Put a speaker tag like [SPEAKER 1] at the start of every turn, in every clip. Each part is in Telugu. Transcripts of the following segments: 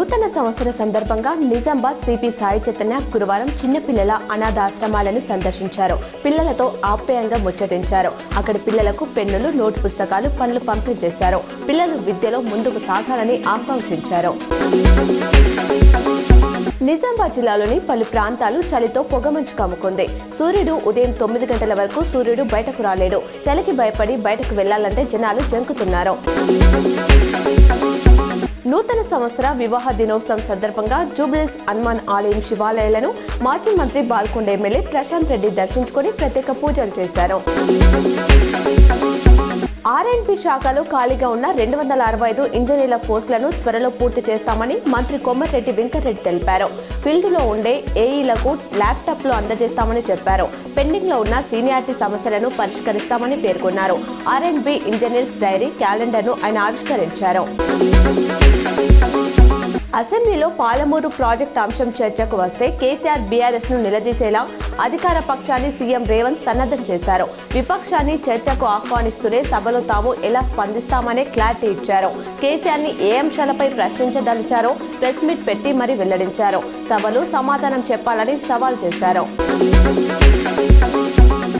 [SPEAKER 1] నూతన సంవత్సర సందర్భంగా నిజామాబాద్ సిపి సాయి చైతన్య గురువారం చిన్నపిల్లల అనాథాశ్రమాలను సందర్శించారు. పిల్లలతో ఆప్యాయంగా ముచ్చటించారు. అక్కడి పిల్లలకు పెన్నులు, నోటు పుస్తకాలు, పండ్లు పంపిణీ చేశారు. పిల్లలు విద్యలో ముందుకు సాగాలని ఆకాంక్షించారు. నిజామాబాద్ జిల్లాలోని పలు ప్రాంతాలు చలితో పొగమంచు కమ్ముకుంది. సూర్యుడు ఉదయం 9 గంటల వరకు సూర్యుడు బయటకు రాలేడు. చలికి భయపడి బయటకు వెళ్లాలంటే జనాలు జంకుతున్నారు. నూతన సంవత్సర వివాహ దినోత్సవం సందర్భంగా జూబ్లీహిల్స్ హనుమాన్ ఆలయం శివాలయాలను మాజీ మంత్రి బాల్కొండ ఎమ్మెల్యే ప్రశాంత్ రెడ్డి దర్శించుకుని ప్రత్యేక పూజలు చేశారు. ఆర్ఎండ్బి శాఖలో ఖాళీగా ఉన్న 265 ఇంజనీర్ల పోస్టులను త్వరలో పూర్తి చేస్తామని మంత్రి కొమర్రెడ్డి వెంకటరెడ్డి తెలిపారు. ఫీల్డ్లో ఉండే ఏఈలకు ల్యాప్టాప్లు అందజేస్తామని చెప్పారు. పెండింగ్ లో ఉన్న సీనియారిటీ సమస్యలను పరిష్కరిస్తామని పేర్కొన్నారు. ఆర్ఎండ్బి ఇంజనీర్స్ డైరీ క్యాలెండర్ను ఆయన ఆవిష్కరించారు. అసెంబ్లీలో పాలమూరు ప్రాజెక్టు అంశం చర్చకు వస్తే కేసీఆర్ బీఆర్ఎస్ ను నిలదీసేలా అధికార పక్షాన్ని సీఎం రేవంత్ సన్నద్ధం చేశారు. విపక్షాన్ని చర్చకు ఆహ్వానిస్తూనే సభలో తాము ఎలా స్పందిస్తామనే క్లారిటీ ఇచ్చారు. కేసీఆర్ ని ఏ అంశాలపై ప్రశ్నించదలిచారో ప్రెస్ మీట్ పెట్టి మరీ వెల్లడించారు. సభలో సమాధానం చెప్పాలని సవాల్ చేశారు.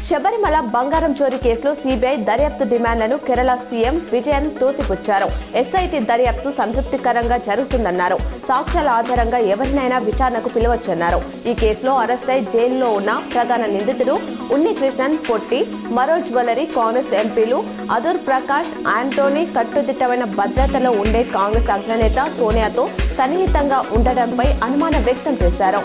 [SPEAKER 1] శబరిమల బంగారం చోరీ కేసులో సిబిఐ దర్యాప్తు డిమాండ్లను కేరళ సీఎం విజయన్ తోసిపుచ్చారు. ఎస్ఐటీ దర్యాప్తు సంతృప్తికరంగా జరుగుతుందన్నారు. సాక్ష్యాల ఆధారంగా ఎవరినైనా విచారణకు పిలవచ్చన్నారు. ఈ కేసులో అరెస్ట్ అయి జైలులో ఉన్న ప్రధాన నిందితుడు ఉన్నికృష్ణన్ పొట్టి, మరో జ్యువెలరీ కాంగ్రెస్ ఎంపీలు అదూర్ ప్రకాష్, ఆంటోనీ కట్టుదిట్టమైన భద్రతలో ఉండే కాంగ్రెస్ అగ్రనేత సోనియాతో సన్నిహితంగా ఉండడంపై అనుమానం వ్యక్తం చేశారు.